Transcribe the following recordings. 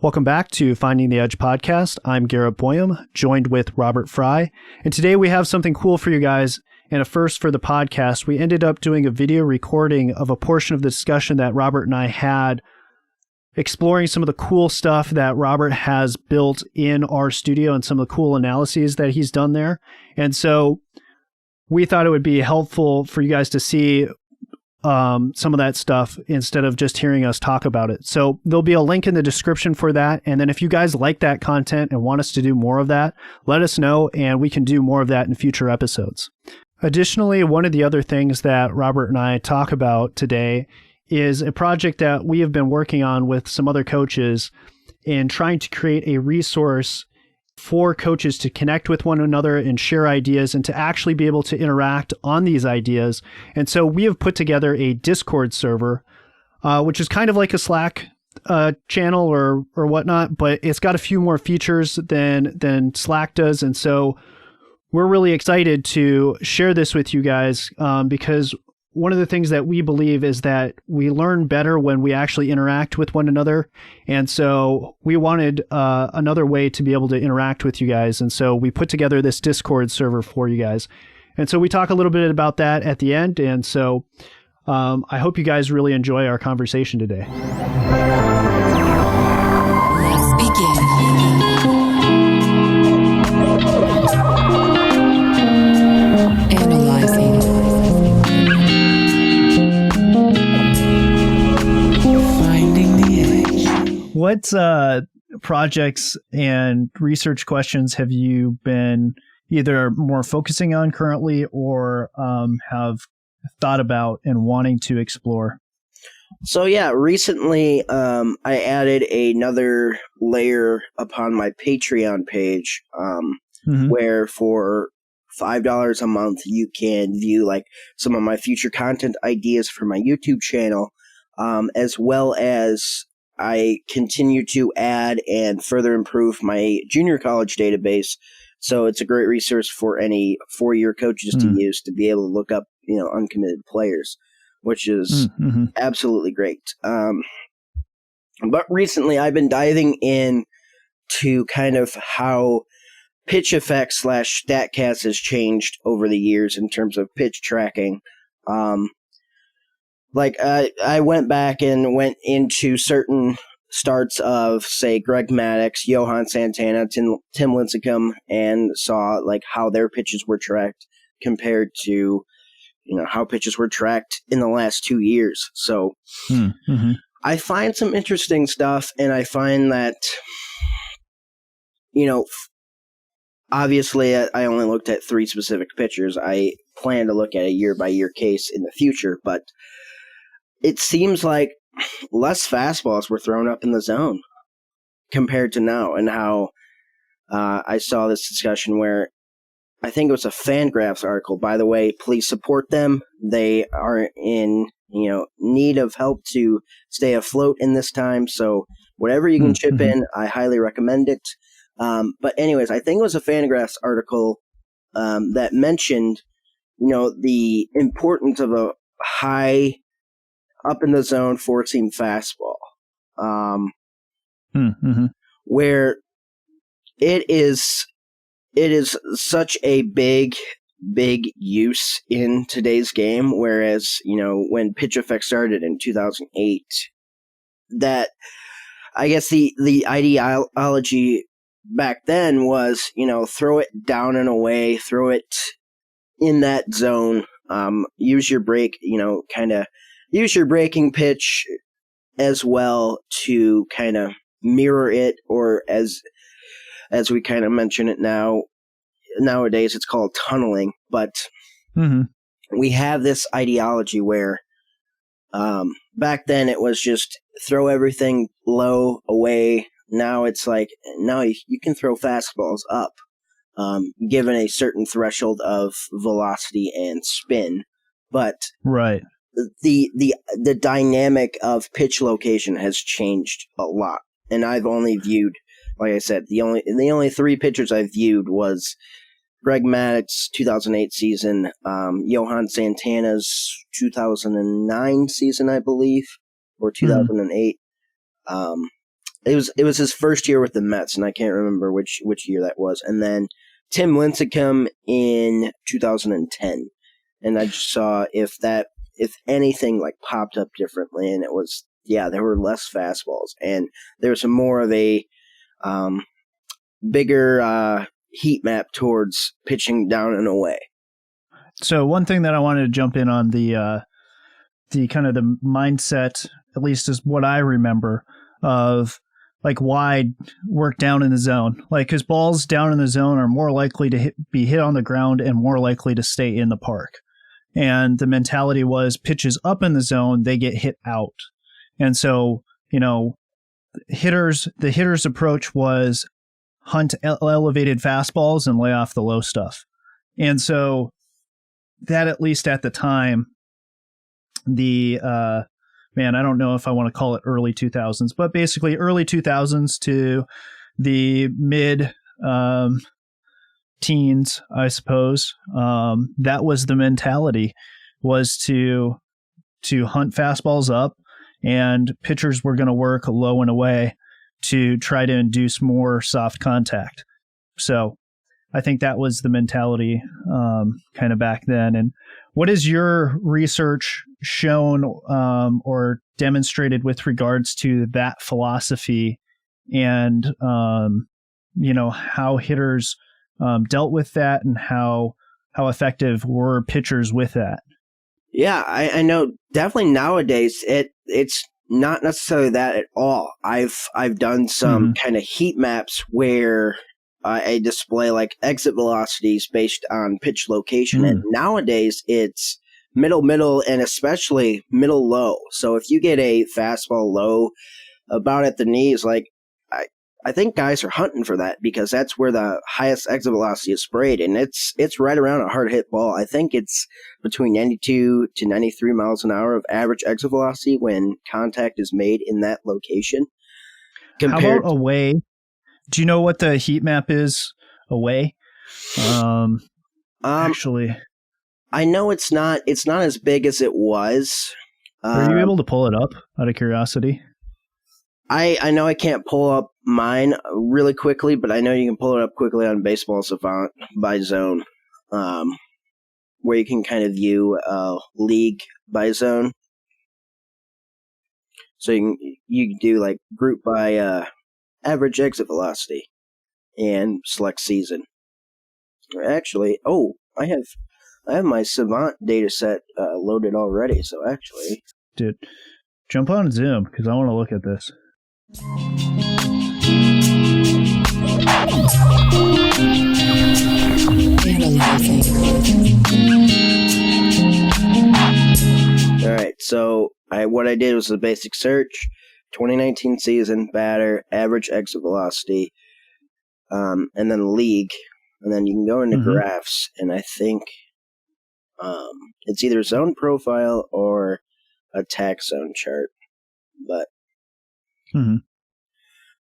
Welcome back to Finding the Edge podcast. I'm Garrett Boyum, joined with Robert Fry. And today we have something cool for you guys and a first for the podcast. We ended up doing a video recording of a portion of the discussion that Robert and I had, exploring some of the cool stuff that Robert has built in our studio and some of the cool analyses that he's done there. And so we thought it would be helpful for you guys to see some of that stuff instead of just hearing us talk about it. So there'll be a link in the description for that. And then if you guys like that content and want us to do more of that, let us know and we can do more of that in future episodes. Additionally, one of the other things that Robert and I talk about today is a project that we have been working on with some other coaches in trying to create a resource for coaches to connect with one another and share ideas and to actually be able to interact on these ideas. And so we have put together a Discord server, which is kind of like a Slack channel or whatnot, but it's got a few more features than Slack does. And so we're really excited to share this with you guys because one of the things that we believe is that we learn better when we actually interact with one another. And so we wanted another way to be able to interact with you guys. And so we put together this Discord server for you guys. And so we talk a little bit about that at the end. And so I hope you guys really enjoy our conversation today. Let's begin. Analyzing. What projects and research questions have you been either more focusing on currently or have thought about and wanting to explore? So yeah, recently I added another layer upon my Patreon page where for $5 a month you can view like some of my future content ideas for my YouTube channel, as well as I continue to add and further improve my junior college database. So it's a great resource for any four-year coaches to use to be able to look up, uncommitted players, which is absolutely great. But recently I've been diving in to kind of how pitch effects / StatCast has changed over the years in terms of pitch tracking. I went back and went into certain starts of, say, Greg Maddux, Johan Santana, Tim Lincecum, and saw like how their pitches were tracked compared to, how pitches were tracked in the last 2 years. So I find some interesting stuff, and I find that, obviously I only looked at 3 specific pitchers. I plan to look at a year-by-year case in the future, but it seems like less fastballs were thrown up in the zone compared to now, and how I saw this discussion where I think it was a Fangraphs article. By the way, please support them. They are in need of help to stay afloat in this time. So whatever you can chip in, I highly recommend it. But anyways, I think it was a Fangraphs article that mentioned the importance of a high up in the zone 4-seam fastball, where it is such a big use in today's game. Whereas when pitch effect started in 2008, that I guess the ideology back then was throw it down and away, throw it in that zone, use your break, use your breaking pitch as well to kind of mirror it, or as we kind of mention it nowadays, it's called tunneling. But we have this ideology where back then it was just throw everything low away. Now it's like, now you can throw fastballs up, given a certain threshold of velocity and spin. But right. The dynamic of pitch location has changed a lot, and I've only viewed, like I said, the only 3 pitchers I've viewed was Greg Maddux 2008 season, Johan Santana's 2009 season, I believe, or 2008, it was his first year with the Mets, and I can't remember which year that was. And then Tim Lincecum in 2010, and I just saw if anything like popped up differently, and it was there were less fastballs, and there was more of a bigger heat map towards pitching down and away. So one thing that I wanted to jump in on the kind of the mindset, at least is what I remember of like wide work down in the zone, like because balls down in the zone are more likely to be hit on the ground and more likely to stay in the park. And the mentality was pitches up in the zone, they get hit out. And so, the hitter's approach was hunt elevated fastballs and lay off the low stuff. And so that, at least at the time, I don't know if I want to call it early 2000s, but basically early 2000s to the mid teens, I suppose. That was the mentality, was to hunt fastballs up, and pitchers were going to work low and away to try to induce more soft contact. So I think that was the mentality kind of back then. And what has your research shown or demonstrated with regards to that philosophy and, how hitters dealt with that and how effective were pitchers with that? Yeah, I know. Definitely nowadays, it's not necessarily that at all. I've done some kind of heat maps where I display like exit velocities based on pitch location, and nowadays it's middle, and especially middle low. So if you get a fastball low, about at the knees, like I think guys are hunting for that because that's where the highest exit velocity is sprayed, and it's right around a hard hit ball. I think it's between 92 to 93 miles an hour of average exit velocity when contact is made in that location. How about away? Do you know what the heat map is away? Actually, I know it's not as big as it was. Are you able to pull it up out of curiosity? I know I can't pull up mine really quickly, but I know you can pull it up quickly on Baseball Savant by zone, where you can kind of view league by zone. So you can do like group by average exit velocity and select season. Actually, I have my Savant data set loaded already. So actually, dude, jump on Zoom because I want to look at this. All right, so what I did was a basic search, 2019 season, batter, average exit velocity, and then league, and then you can go into graphs, and I think it's either zone profile or attack zone chart, but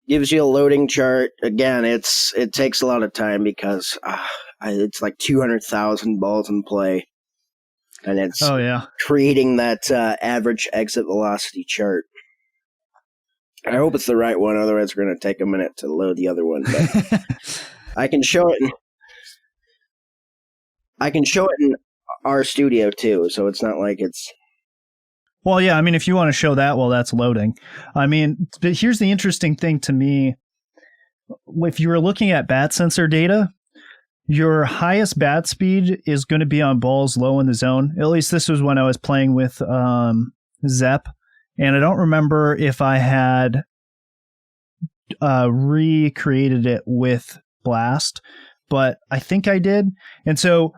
gives you a loading chart. Again, it takes a lot of time because it's like 200,000 balls in play, and it's creating that average exit velocity chart. I hope it's the right one, otherwise we're going to take a minute to load the other one. But I can show it in our studio too, so it's not like it's... Well, yeah, I mean, if you want to show that while that's loading. I mean, but here's the interesting thing to me. If you were looking at bat sensor data, your highest bat speed is going to be on balls low in the zone. At least this was when I was playing with Zep. And I don't remember if I had recreated it with Blast, but I think I did. And so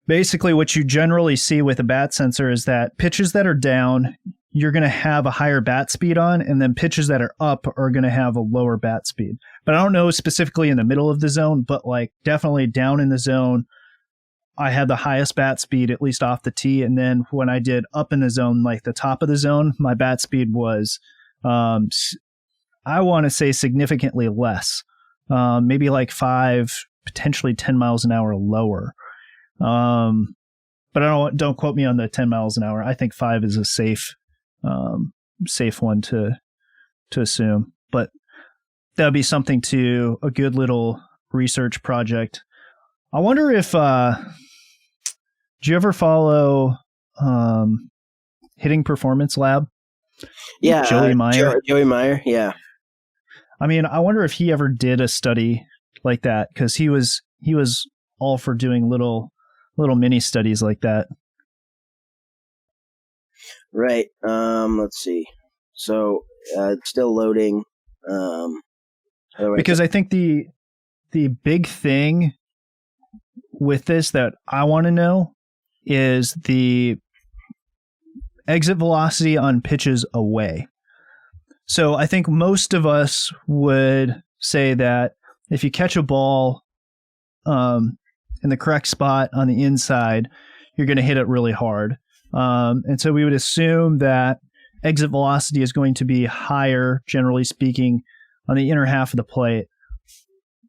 basically what you generally see with a bat sensor is that pitches that are down, you're going to have a higher bat speed on, and then pitches that are up are going to have a lower bat speed. But I don't know specifically in the middle of the zone, but like definitely down in the zone, I had the highest bat speed, at least off the tee. And then when I did up in the zone, like the top of the zone, my bat speed was, I want to say significantly less, maybe like 5, potentially 10 miles an hour lower. But don't quote me on the 10 miles an hour. I think 5 is a safe one to assume. but that would be something to a good little research project. I wonder if, do you ever follow Hitting Performance Lab? Yeah, Joey Meyer. Joey Meyer, yeah. I mean, I wonder if he ever did a study like that, because he was all for doing little mini studies like that. Right. Let's see. So it's still loading. Because I think the big thing with this that I want to know is the exit velocity on pitches away. So I think most of us would say that if you catch a ball in the correct spot on the inside, you're going to hit it really hard. And so we would assume that exit velocity is going to be higher, generally speaking, on the inner half of the plate.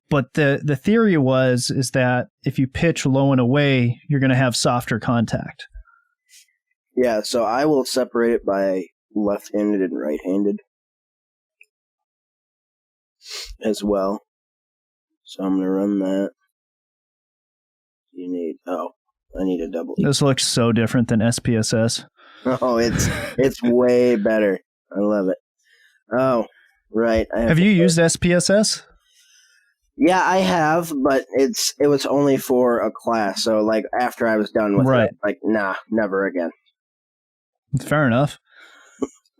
But the theory is that if you pitch low and away, you're going to have softer contact. Yeah, so I will separate it by left-handed and right-handed as well. So I'm going to run that. I need a double. This looks so different than SPSS. Oh, it's way better. I love it. Oh, right. Have you used SPSS? Yeah, I have, but it was only for a class. So like after I was done with it, like nah, never again. Fair enough.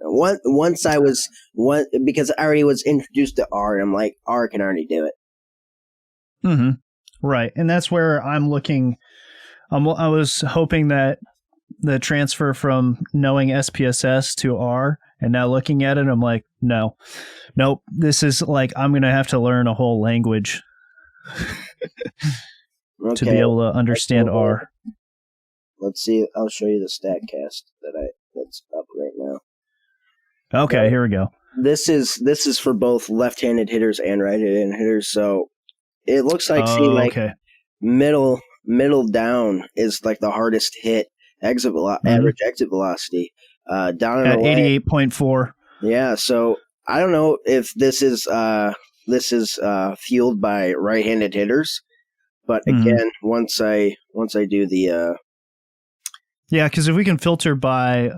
Once because I already was introduced to R, and I'm like, R can already do it. Mm-hmm. Right, and that's where I'm looking. I was hoping that the transfer from knowing SPSS to R and now looking at it, I'm like, nope. This is like I'm going to have to learn a whole language to be able to understand R. Let's see. I'll show you the StatCast that's up right now. Okay, here we go. This is for both left-handed hitters and right-handed hitters. So it looks like middle down is like the hardest hit average exit velocity. Down at 88.4. Yeah, so I don't know if this is fueled by right-handed hitters, but again, once I do the yeah, because if we can filter by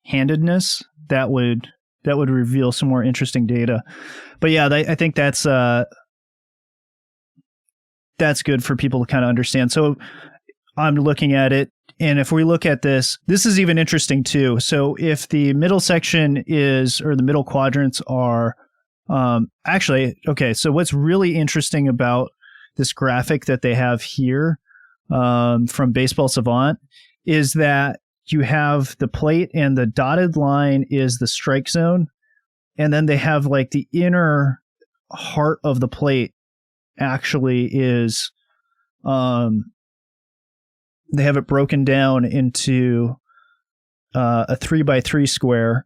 handedness, that would reveal some more interesting data. But yeah, I think that's good for people to kind of understand. So I'm looking at it, and if we look at this is even interesting too. So if the middle section or the middle quadrants are so what's really interesting about this graphic that they have here from Baseball Savant is that you have the plate and the dotted line is the strike zone, and then they have like the inner heart of the plate actually is they have it broken down into a 3x3 square,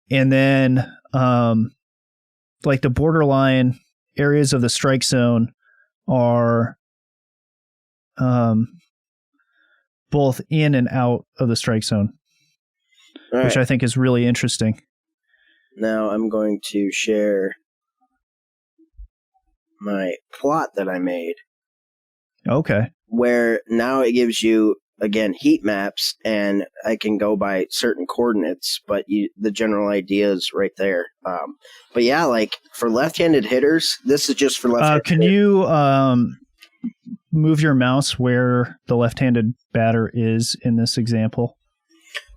and then like the borderline areas of the strike zone are both in and out of the strike zone, which I think is really interesting. Now I'm going to share my plot that I made. Okay. Where now it gives you, again, heat maps, and I can go by certain coordinates, but the general idea is right there. But yeah, like for left-handed hitters, this is just for left-handed Can you move your mouse where the left-handed batter is in this example?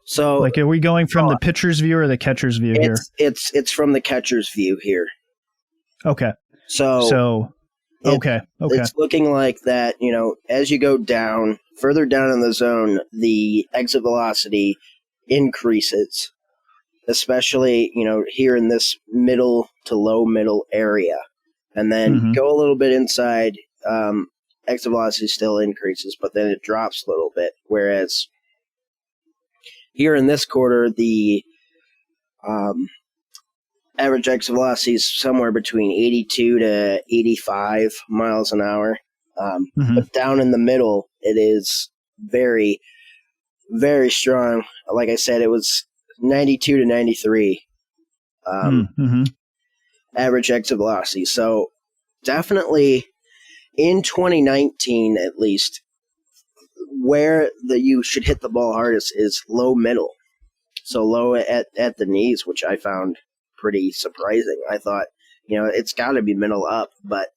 So, like, are we going from the pitcher's view or the catcher's view here? It's from the catcher's view here. Okay. So okay. It's looking like that, as you go down, further down in the zone, the exit velocity increases, especially, here in this middle to low middle area. And then go a little bit inside, exit velocity still increases, but then it drops a little bit. Whereas here in this quarter, the average exit velocity is somewhere between 82 to 85 miles an hour. But down in the middle, it is very, very strong. Like I said, it was 92 to 93 average exit velocity. So definitely in 2019, at least, where you should hit the ball hardest is low middle. So low at the knees, which I found pretty surprising. I thought, it's got to be middle up. But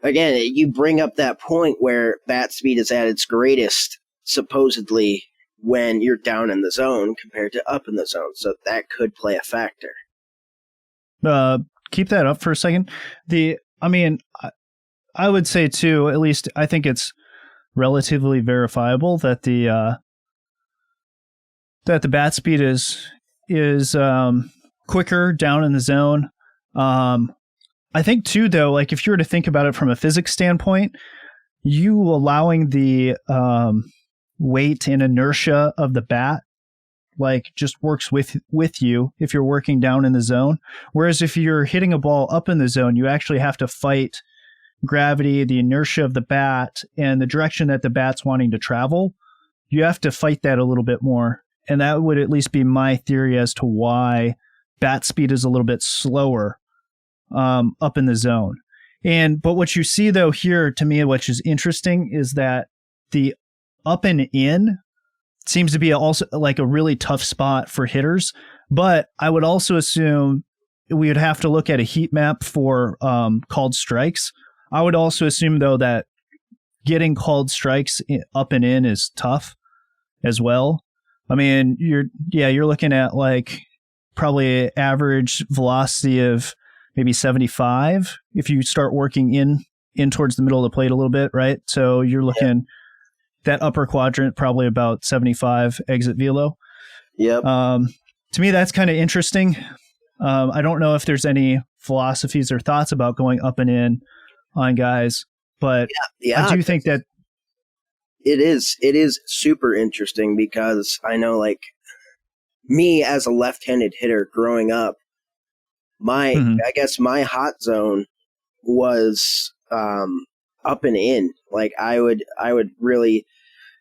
again, you bring up that point where bat speed is at its greatest, supposedly, when you're down in the zone compared to up in the zone. So that could play a factor. Keep that up for a second. I would say too, at least I think it's relatively verifiable that the bat speed is quicker down in the zone. I think too, though, like if you were to think about it from a physics standpoint, you allowing the weight and inertia of the bat like just works with you if you're working down in the zone. Whereas if you're hitting a ball up in the zone, you actually have to fight gravity, the inertia of the bat, and the direction that the bat's wanting to travel. You have to fight that a little bit more. And that would at least be my theory as to why bat speed is a little bit slower up in the zone. But what you see though here, to me, which is interesting, is that the up and in seems to be also like a really tough spot for hitters. But I would also assume we would have to look at a heat map for called strikes. I would also assume though that getting called strikes up and in is tough as well. I mean, you're looking at like probably average velocity of maybe 75 if you start working in towards the middle of the plate a little bit, right? So you're looking that upper quadrant, probably about 75 exit velo. Yep. To me, that's kind of interesting. I don't know if there's any philosophies or thoughts about going up and in on guys, but I do think that it is super interesting because I know, like, me as a left-handed hitter growing up, I guess my hot zone was up and in. Like I would really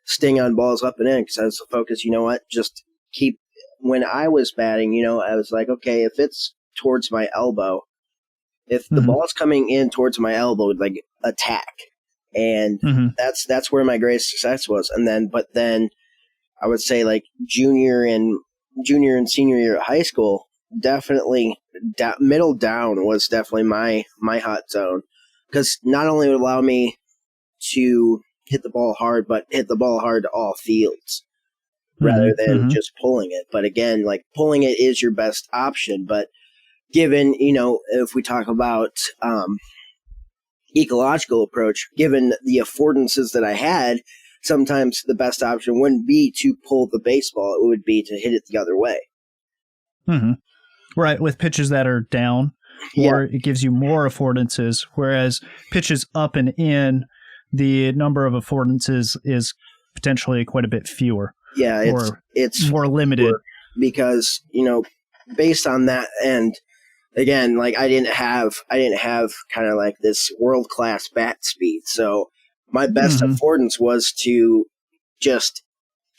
sting on balls up and in because I was focused. You know what? Just keep. When I was batting, I was like, okay, if it's towards my elbow, if the ball's coming in towards my elbow, like attack, and that's where my greatest success was. But then I would say like junior and senior year at high school, definitely middle down was definitely my hot zone, because not only would allow me to hit the ball hard, but hit the ball hard to all fields rather than just pulling it. But again, like pulling it is your best option. But given, if we talk about ecological approach, given the affordances that I had, sometimes the best option wouldn't be to pull the baseball. It would be to hit it the other way. Right, with pitches that are down, or it gives you more affordances, whereas pitches up and in, the number of affordances is potentially quite a bit fewer. Yeah, it's more limited. Because, based on that, and again, like I didn't have kind of like this world-class bat speed. So my best affordance was to just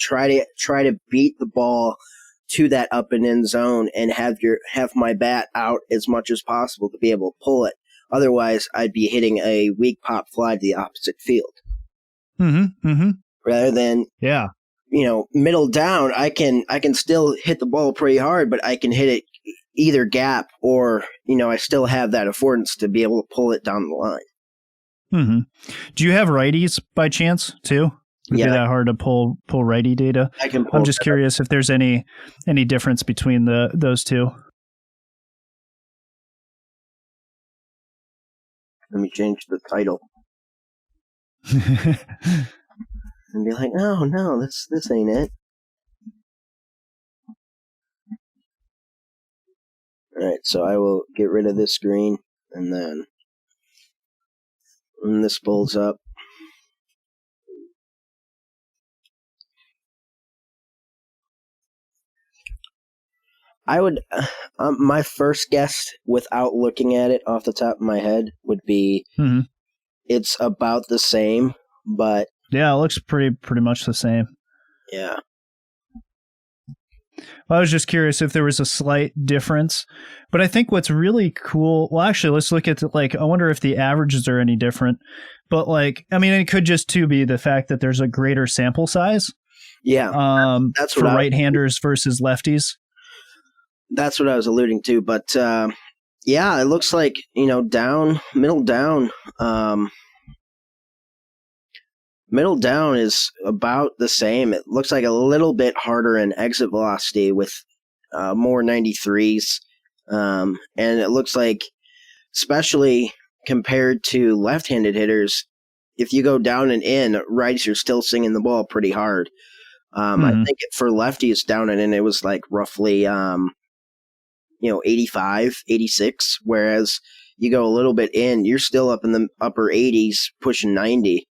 try to beat the ball to that up and in zone and have my bat out as much as possible to be able to pull it. Otherwise, I'd be hitting a weak pop fly to the opposite field. Rather than middle down, I can still hit the ball pretty hard, but I can hit it either gap or I still have that affordance to be able to pull it down the line. Do you have righties by chance too? Would it be that hard to pull righty data? I can pull. I'm just curious if there's any difference between those two. Let me change the title. And be like, oh no, this ain't it. Alright, so I will get rid of this screen, and then when this pulls up, I would, my first guess without looking at it off the top of my head would be it's about the same, but yeah, it looks pretty much the same. Yeah. I was just curious if there was a slight difference. But I think what's really cool, well, actually, let's look at I wonder if the averages are any different. But it could just too be the fact that there's a greater sample size. Yeah, that's for right-handers versus lefties. That's what I was alluding to. But yeah, it looks like middle down. Middle down is about the same. It looks like a little bit harder in exit velocity with more 93s. And it looks like, especially compared to left-handed hitters, if you go down and in, righties are still singing the ball pretty hard. I think for lefties down and in, it was like roughly 85, 86, whereas you go a little bit in, you're still up in the upper 80s, pushing 90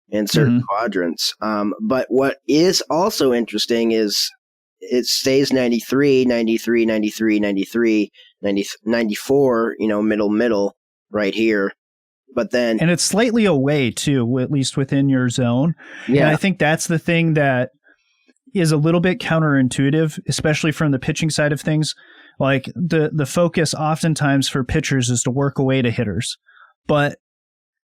in certain quadrants. But what is also interesting is it stays 93, 93, 93, 93, 90, 94, middle right here. But then, and it's slightly away too, at least within your zone. Yeah. And I think that's the thing that is a little bit counterintuitive, especially from the pitching side of things. Like the focus oftentimes for pitchers is to work away to hitters, but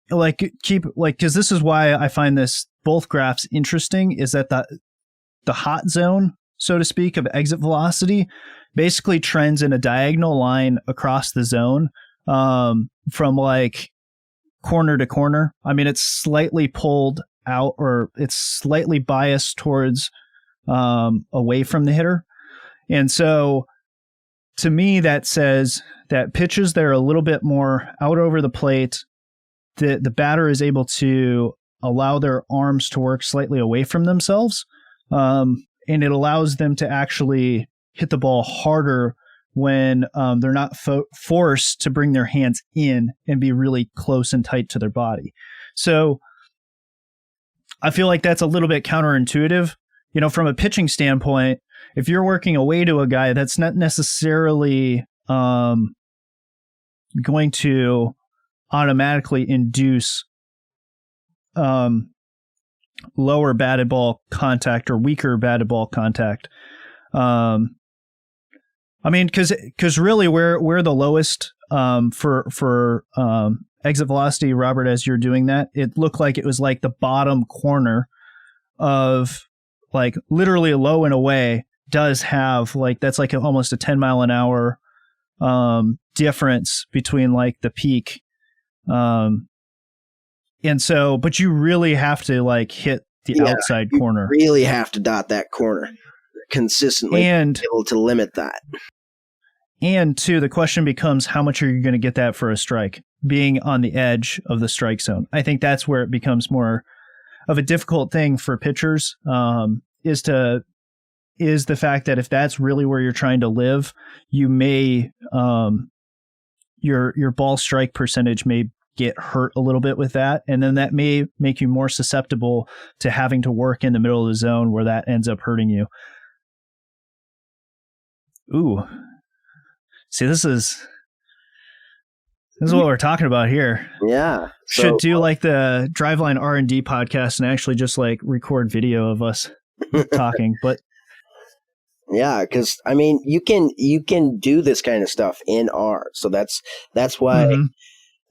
because this is why I find both graphs interesting, is that the hot zone, so to speak, of exit velocity basically trends in a diagonal line across the zone, from corner to corner. I mean, it's slightly pulled out, or it's slightly biased towards away from the hitter. And so to me, that says that pitches that are a little bit more out over the plate, the batter is able to allow their arms to work slightly away from themselves. And it allows them to actually hit the ball harder when they're not forced to bring their hands in and be really close and tight to their body. So I feel like that's a little bit counterintuitive. From a pitching standpoint, if you're working away to a guy, that's not necessarily going to automatically induce lower batted ball contact or weaker batted ball contact. Because really we're the lowest for exit velocity, Robert, as you're doing that. It looked like it was like the bottom corner of literally low and away does have that's almost a 10 mile an hour difference between the peak. And so, but you really have to hit the outside corner. You really have to dot that corner consistently and be able to limit that. And two, the question becomes, how much are you going to get that for a strike, being on the edge of the strike zone? I think that's where it becomes more of a difficult thing for pitchers, is the fact that if that's really where you're trying to live, you may, your ball strike percentage may get hurt a little bit with that. And then that may make you more susceptible to having to work in the middle of the zone where that ends up hurting you. Ooh. See, this is what we're talking about here. Yeah. Should do the Driveline R&D podcast and actually just record video of us talking. But yeah, because you can do this kind of stuff in R. So that's why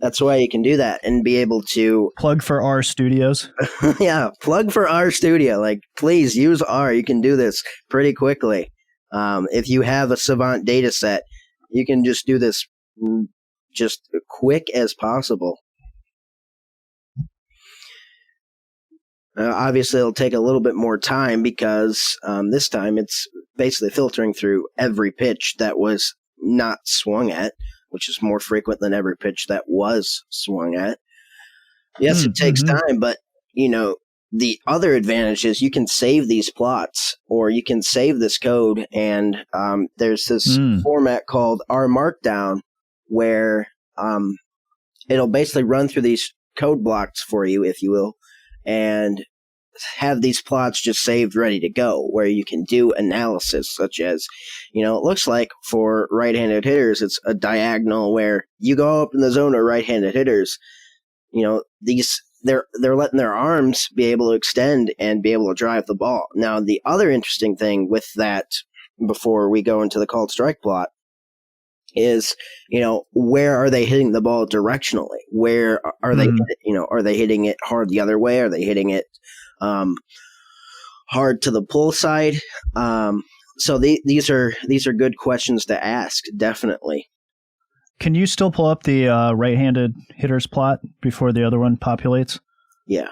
that's why you can do that and be able to plug for R Studios. Yeah, plug for R Studio. Please use R. You can do this pretty quickly. If you have a Savant data set, you can just do this just quick as possible. Obviously, it'll take a little bit more time because this time it's basically filtering through every pitch that was not swung at, which is more frequent than every pitch that was swung at. Yes, it takes time, but, the other advantage is you can save these plots, or you can save this code, and there's this format called R Markdown where it'll basically run through these code blocks for you, if you will, and have these plots just saved ready to go, where you can do analysis, such as, it looks like for right-handed hitters, it's a diagonal where you go up in the zone of right-handed hitters, they're letting their arms be able to extend and be able to drive the ball. Now, the other interesting thing with that before we go into the called strike plot is, where are they hitting the ball directionally? Where are they, are they hitting it hard the other way? Are they hitting it hard to the pull side? So these are good questions to ask, definitely. Can you still pull up the right-handed hitters plot before the other one populates? Yeah.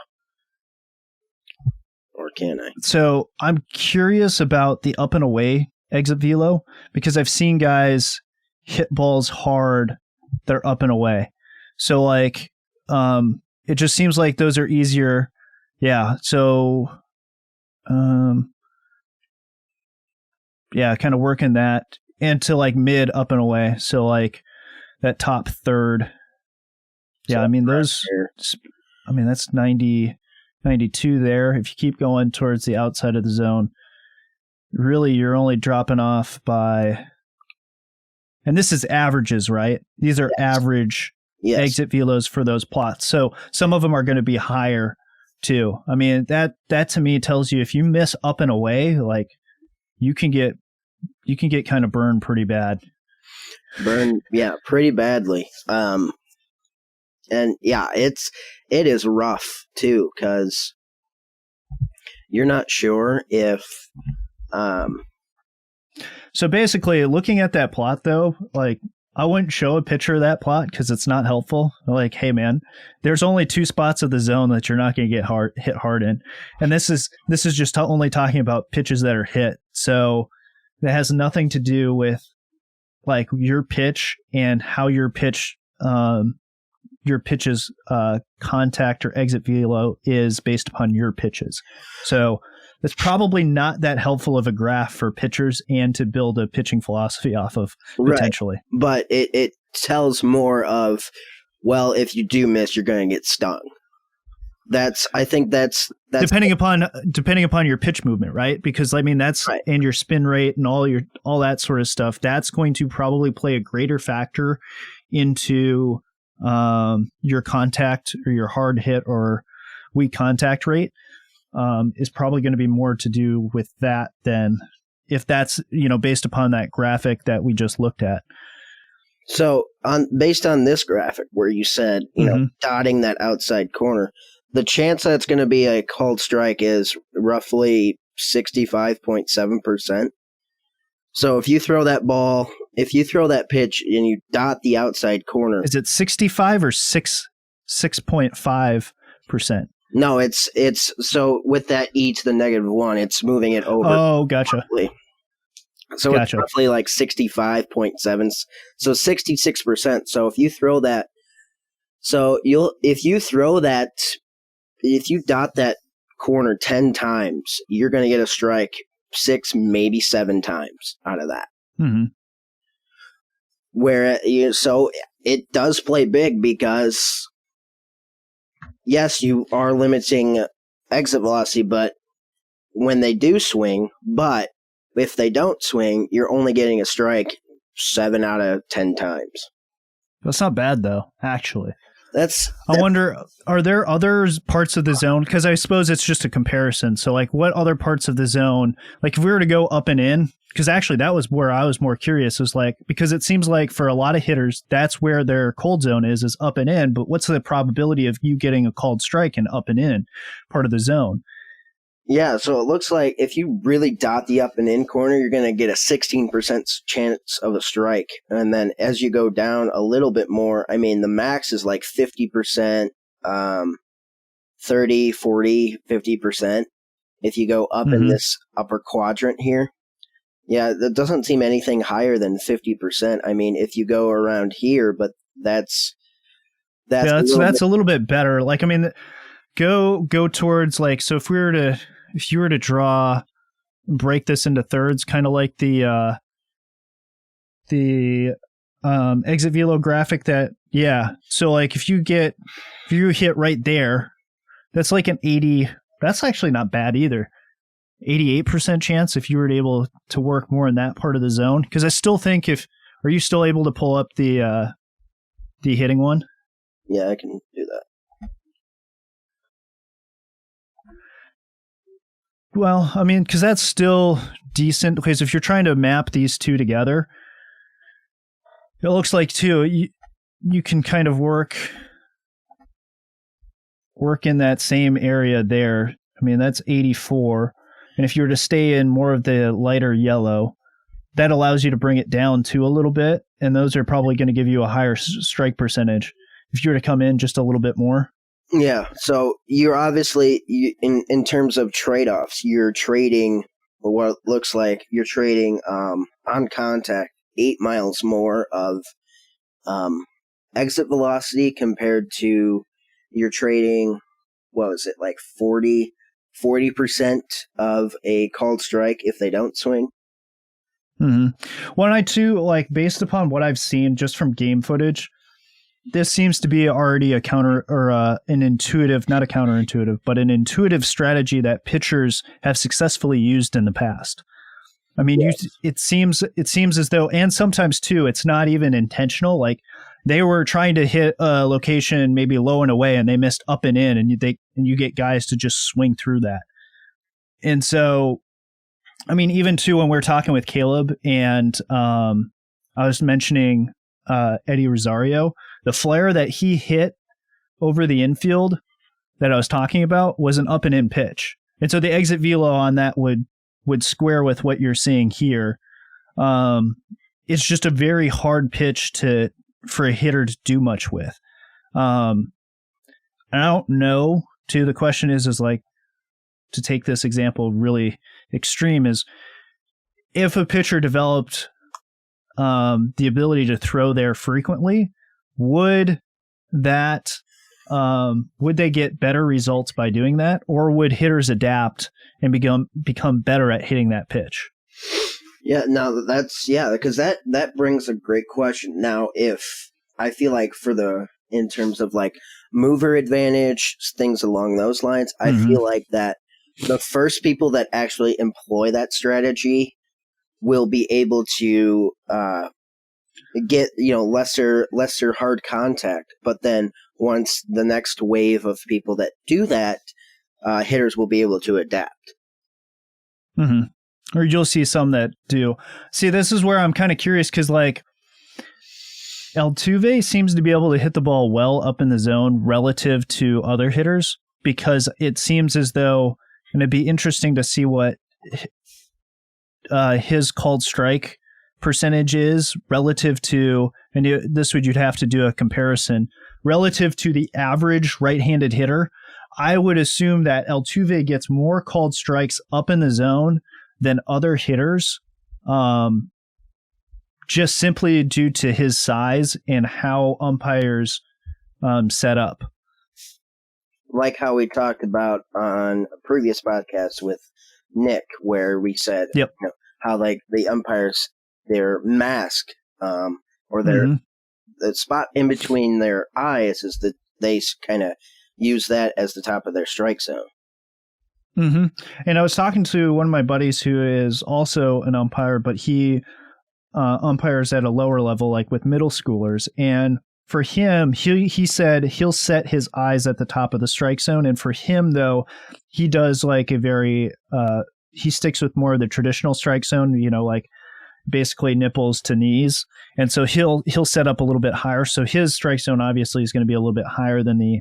Or can I? So I'm curious about the up and away exit velo because I've seen guys hit balls hard, they're up and away. So like, it just seems like those are easier. Yeah. So, kind of working that into like mid up and away. So like that top third. Yeah. So that's 90, 92 there. If you keep going towards the outside of the zone, really you're only dropping off by, and this is averages, right? These are average exit velos for those plots. So some of them are going to be higher too. I mean, that to me tells you if you miss up and away, like you can get kind of burned pretty bad. Pretty badly. And yeah, it is rough too, because you're not sure if So basically, looking at that plot, though, like I wouldn't show a picture of that plot because it's not helpful. Like, hey, man, there's only 2 spots of the zone that you're not going to get hit hard in, and this is just only talking about pitches that are hit. So that has nothing to do with like your pitch and how your pitch's contact or exit velo is based upon your pitches. So that's probably not that helpful of a graph for pitchers and to build a pitching philosophy off of, potentially. Right. But it tells more of, well, if you do miss, you're going to get stung. I think that's depending upon your pitch movement, right? Because I mean that's right. And your spin rate and all that sort of stuff. That's going to probably play a greater factor into your contact or your hard hit or weak contact rate. Is probably going to be more to do with that than if that's, based upon that graphic that we just looked at. So based on this graphic where you said, dotting that outside corner, the chance that it's going to be a called strike is roughly 65.7%. So if you throw that pitch and you dot the outside corner. Is it 65 or 6.5%? No, it's so with that e to the -1, it's moving it over. Oh, gotcha. Roughly. So it's roughly like 65.7, so 66%. So if you throw that, if you dot that corner 10 times, you're going to get a strike 6, maybe 7 times out of that. Mm-hmm. So it does play big because, yes, you are limiting exit velocity, but when they do swing, but if they don't swing, you're only getting a strike 7 out of 10 times. That's not bad, though, actually. I wonder, are there other parts of the zone? Because I suppose it's just a comparison. So, like, what other parts of the zone, like if we were to go up and in, because actually that was where I was more curious, was like, because it seems like for a lot of hitters, that's where their cold zone is up and in. But what's the probability of you getting a called strike in up and in part of the zone? Yeah, so it looks like if you really dot the up and in corner, you're going to get a 16% chance of a strike. And then as you go down a little bit more, I mean, the max is like 50%, 30, 40, 50%. If you go up in this upper quadrant here. Yeah, that doesn't seem anything higher than 50%. I mean, if you go around here, but that's a little bit better. Like, I mean, go towards like, so if you were to break this into thirds, kind of like the exit velo graphic so like if you hit right there, that's like an 80, that's actually not bad either. 88% chance if you were able to work more in that part of the zone. Because I still think are you still able to pull up the hitting one? Yeah, I can do that. Well, I mean, because that's still decent. Because if you're trying to map these two together, it looks like too you can kind of work in that same area there. I mean, that's 84, and if you were to stay in more of the lighter yellow, that allows you to bring it down to a little bit, and those are probably going to give you a higher strike percentage if you were to come in just a little bit more. Yeah, so you're obviously, in terms of trade-offs, you're trading what looks like you're trading on contact 8 miles more of exit velocity compared to you're trading, what was it, like 40% of a called strike if they don't swing? Mm-hmm. Well, I too, like, based upon what I've seen just from game footage, this seems to be already a counter or an intuitive, not a counterintuitive, but an intuitive strategy that pitchers have successfully used in the past. I mean, Yes. it seems as though, and sometimes too, it's not even intentional. Like they were trying to hit a location maybe low and away, and they missed up and in, and you get guys to just swing through that. And so, I mean, even too, when we're talking with Caleb, and I was mentioning Eddie Rosario, the flare that he hit over the infield that I was talking about was an up and in pitch. And so the exit velo on that would square with what you're seeing here. It's just a very hard pitch for a hitter to do much with. I don't know, too. The question is like, to take this example really extreme, is if a pitcher developed the ability to throw there frequently, would they get better results by doing that, or would hitters adapt and become better at hitting that pitch? Yeah, now because that brings a great question. Now, if I feel like in terms of like mover advantage, things along those lines, I feel like that the first people that actually employ that strategy will be able to get lesser hard contact. But then once the next wave of people that do that, hitters will be able to adapt. Or you'll see some that do. See, this is where I'm kind of curious, because like Altuve seems to be able to hit the ball well up in the zone relative to other hitters, because it seems as though, and it'd be interesting to see what his called strike percentage is relative to, and you'd have to do a comparison relative to the average right-handed hitter. I would assume that Altuve gets more called strikes up in the zone than other hitters, just simply due to his size and how umpires set up. Like how we talked about on a previous podcast with Nick, where we said how like the umpires, their mask or their the spot in between their eyes is that they kind of use that as the top of their strike zone. Mm-hmm. And I was talking to one of my buddies who is also an umpire, but he umpires at a lower level, like with middle schoolers. And for him, he said he'll set his eyes at the top of the strike zone. And for him, though, he does like a very he sticks with more of the traditional strike zone, like basically nipples to knees. And so he'll set up a little bit higher. So his strike zone obviously is going to be a little bit higher than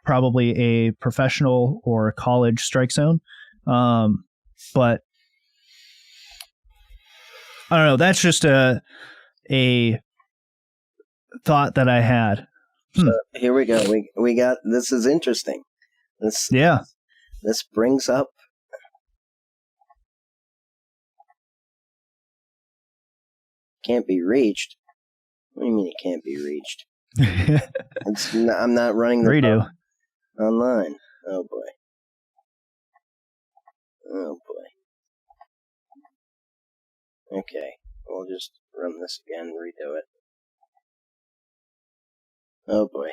probably a professional or a college strike zone. But I don't know. That's just a thought that I had. So here we go. We got, this is interesting. This brings up can't be reached. What do you mean it can't be reached? I'm not running the redo online. Oh boy. Okay, we'll just run this again, redo it. Oh boy.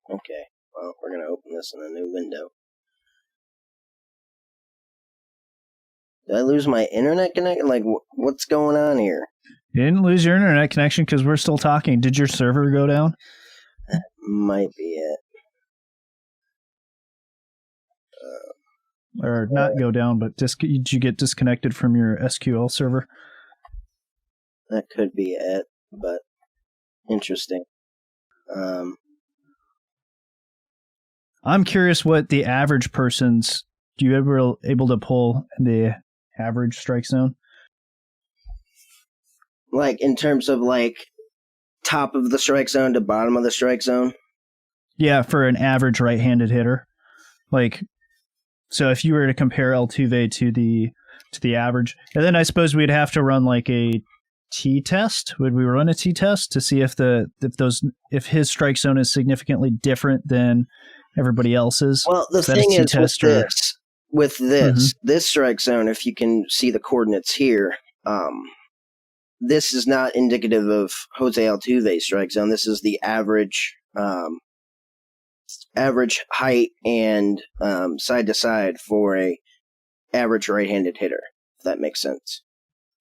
Okay, well, we're gonna open this in a new window. Did I lose my internet connection? Like, what's going on here? You didn't lose your internet connection because we're still talking. Did your server go down? That might be it. or not go down, but did you get disconnected from your SQL server? That could be it, but interesting. I'm curious what the average person's. Do you ever able to pull the average strike zone? Like in terms of like top of the strike zone to bottom of the strike zone? Yeah, for an average right-handed hitter. Like, so if you were to compare Altuve to the average, and then I suppose we'd have to run like a T-test. Would we run a T-test to see if his strike zone is significantly different than everybody else's? Well, the thing is with this strike zone, if you can see the coordinates here, this is not indicative of Jose Altuve's strike zone. This is the average height and side to side for a average right-handed hitter, if that makes sense.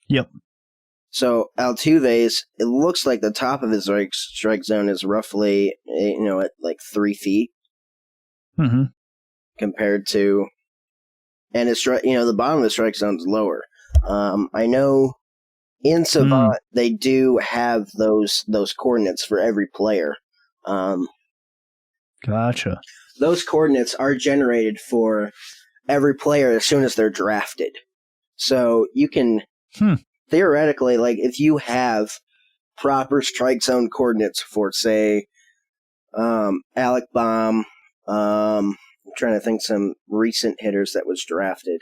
Yep. So Altuve's, it looks like the top of his strike zone is roughly, at like 3 feet. Mm-hmm. Compared to, and his the bottom of the strike zone is lower. I know in Savant they do have those coordinates for every player. Gotcha. Those coordinates are generated for every player as soon as they're drafted. So you can theoretically, like if you have proper strike zone coordinates for, say, Alec Baum. I'm trying to think some recent hitters that was drafted.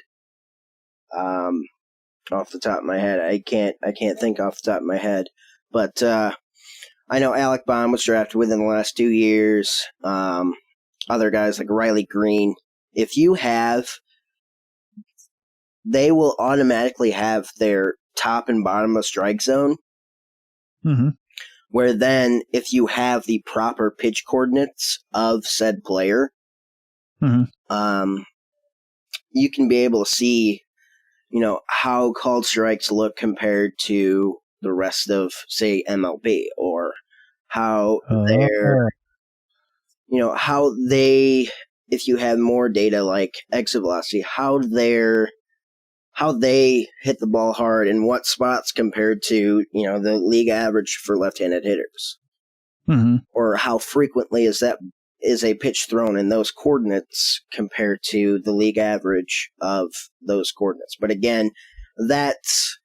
Off the top of my head, I can't think off the top of my head, but I know Alec Baum was drafted within the last 2 years. Other guys like Riley Green. If you have, they will automatically have their top and bottom of strike zone. Mm-hmm. Where then, if you have the proper pitch coordinates of said player, you can be able to see, how called strikes look compared to the rest of, say, MLB, or how if you have more data like exit velocity, how they hit the ball hard in what spots compared to, the league average for left-handed hitters. Mm-hmm. Or how frequently is a pitch thrown in those coordinates compared to the league average of those coordinates. But again, that's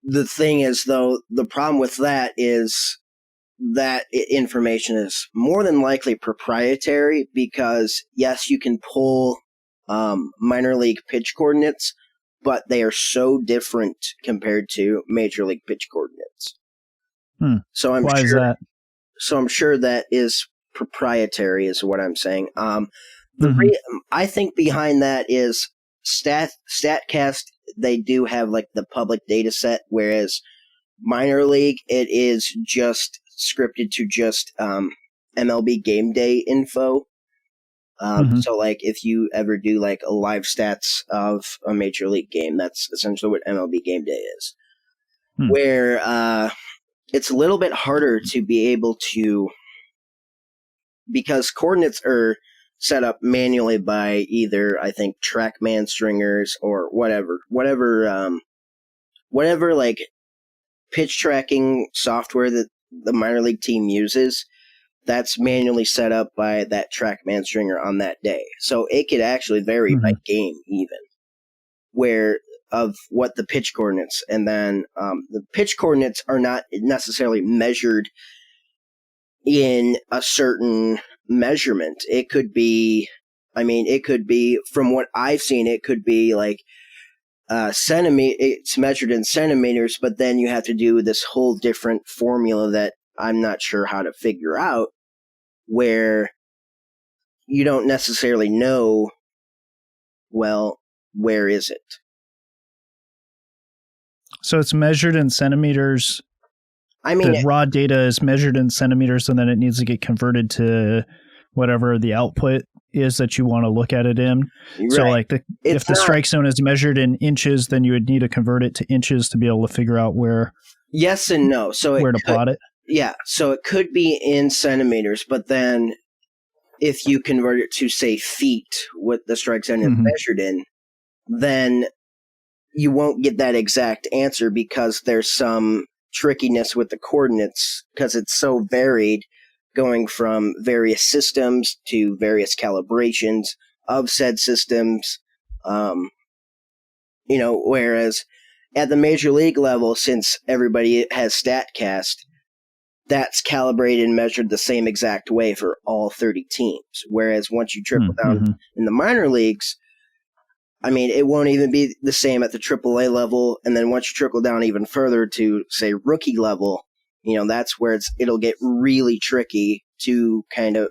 the thing is, though, the problem with that is that information is more than likely proprietary because, yes, you can pull minor league pitch coordinates, but they are so different compared to major league pitch coordinates. So Why is that? So I'm sure that is proprietary, is what I'm saying. I think behind that is StatCast. They do have like the public data set, whereas minor league, it is just scripted to just MLB game day info. So like if you ever do like a live stats of a major league game, that's essentially what MLB game day is. Where it's a little bit harder to be able to, because coordinates are set up manually by either, I think, TrackMan stringers or whatever like pitch tracking software that the minor league team uses. That's manually set up by that TrackMan stringer on that day. So it could actually vary by game even, where of what the pitch coordinates. And then the pitch coordinates are not necessarily measured in a certain measurement. It could be, from what I've seen, it could be like it's measured in centimeters, but then you have to do this whole different formula that I'm not sure how to figure out, where you don't necessarily know, well, where is it? So it's measured in centimeters. The raw data is measured in centimeters, and then it needs to get converted to whatever the output is that you want to look at it in. Right. So like if the strike zone is measured in inches, then you would need to convert it to inches to be able to figure out where. Yes and no. So where to plot it. Yeah. So it could be in centimeters, but then if you convert it to, say, feet, what the strike zone is measured in, then you won't get that exact answer because there's some trickiness with the coordinates because it's so varied, going from various systems to various calibrations of said systems. Whereas at the major league level, since everybody has StatCast, that's calibrated and measured the same exact way for all 30 teams. Whereas once you trickle down in the minor leagues, I mean, it won't even be the same at the AAA level. And then once you trickle down even further to, say, rookie level, that's where it'll get really tricky to kind of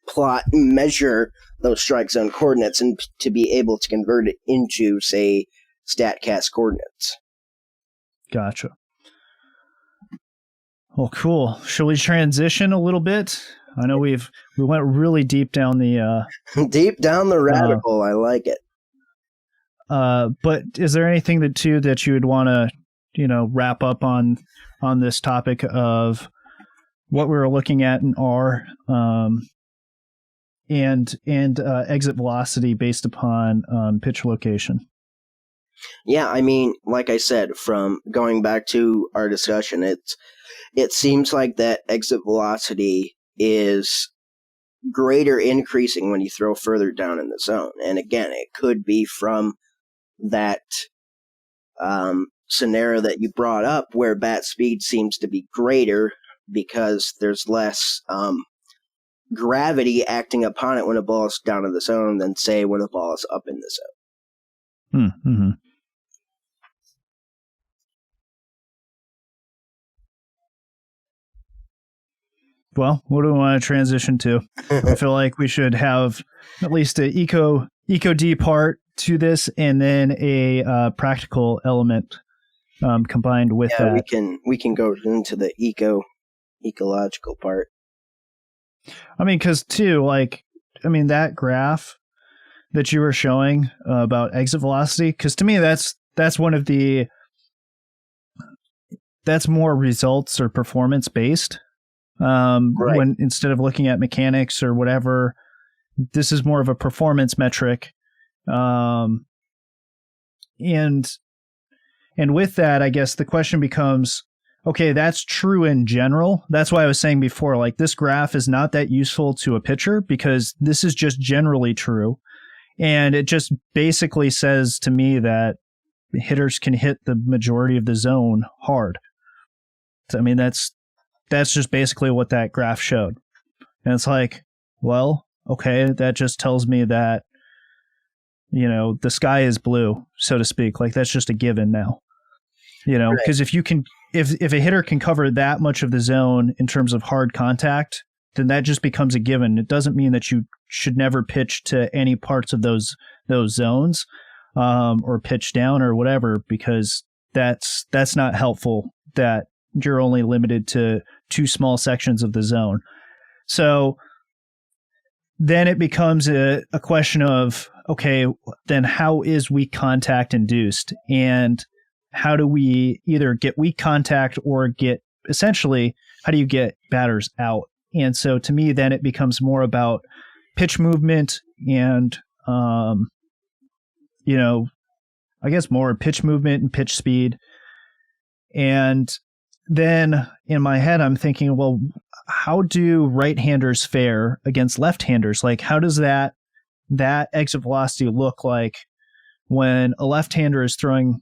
plot and measure those strike zone coordinates and to be able to convert it into, say, StatCast coordinates. Gotcha. Well, cool. Shall we transition a little bit? I know we went really deep down the deep down the rabbit hole. I like it. But is there anything that you would want to, wrap up on this topic of what we were looking at in R, and exit velocity based upon pitch location? Yeah, I mean, like I said, from going back to our discussion, it seems like that exit velocity is greater increasing when you throw further down in the zone. And again, it could be from that scenario that you brought up where bat speed seems to be greater because there's less gravity acting upon it when a ball is down in the zone than, say, when a ball is up in the zone. Mm-hmm. Well, what do we want to transition to? I feel like we should have at least an eco D part to this, and then a practical element combined with that. We can go into the ecological part. I mean, because too, that graph that you were showing about exit velocity, because to me that's one of that's more results or performance based. Right. When instead of looking at mechanics or whatever, this is more of a performance metric. And with that, I guess the question becomes, okay, that's true in general. That's why I was saying before, like, this graph is not that useful to a pitcher because this is just generally true. And it just basically says to me that hitters can hit the majority of the zone hard. So, I mean, that's just basically what that graph showed. And it's like, well, okay, that just tells me that, the sky is blue, so to speak. Like, that's just a given now. Because Right. if a hitter can cover that much of the zone in terms of hard contact, then that just becomes a given. It doesn't mean that you should never pitch to any parts of those zones, or pitch down or whatever, because that's not helpful. That you're only limited to two small sections of the zone. So then it becomes a question of, okay, then how is weak contact induced? And how do we either get weak contact or essentially, how do you get batters out? And so to me, then it becomes more about pitch movement and, I guess more pitch movement and pitch speed. And then in my head, I'm thinking, well, how do right-handers fare against left-handers? Like, how does that exit velocity look like when a left-hander is throwing?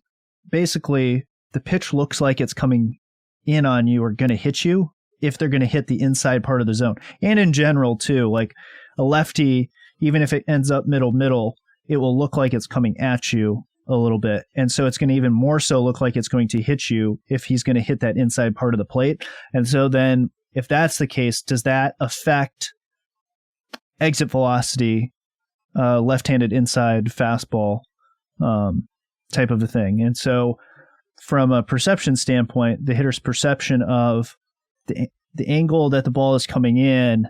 Basically, the pitch looks like it's coming in on you or going to hit you if they're going to hit the inside part of the zone. And in general, too, like a lefty, even if it ends up middle, it will look like it's coming at you a little bit. And so it's going to even more so look like it's going to hit you if he's going to hit that inside part of the plate. And so then if that's the case, does that affect exit velocity, left-handed inside fastball type of a thing? And so from a perception standpoint, the hitter's perception of the angle that the ball is coming in,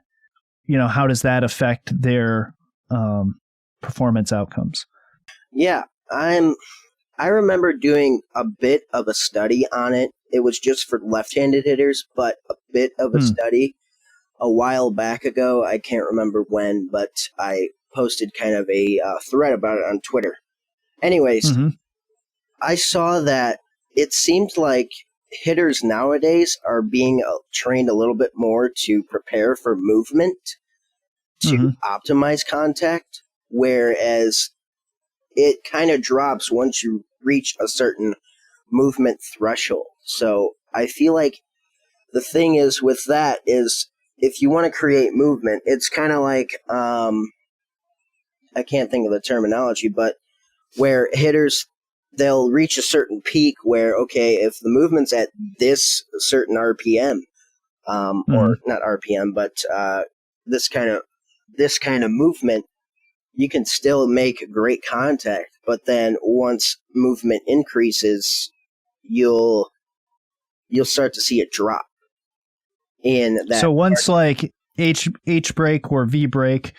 how does that affect their performance outcomes? Yeah, I remember doing a bit of a study on it. It was just for left-handed hitters, but a bit of a study a while back ago. I can't remember when, but I posted kind of a thread about it on Twitter. Anyways, Mm-hmm. I saw that it seems like hitters nowadays are being trained a little bit more to prepare for movement to optimize contact, whereas it kind of drops once you reach a certain movement threshold. So I feel like the thing is with that is if you want to create movement, it's kind of like I can't think of the terminology, but where hitters they'll reach a certain peak where okay, if the movement's at this certain RPM, or not RPM, but this kind of movement, you can still make great contact. But then once movement increases, you'll start to see it drop. In that, so once like H break or V break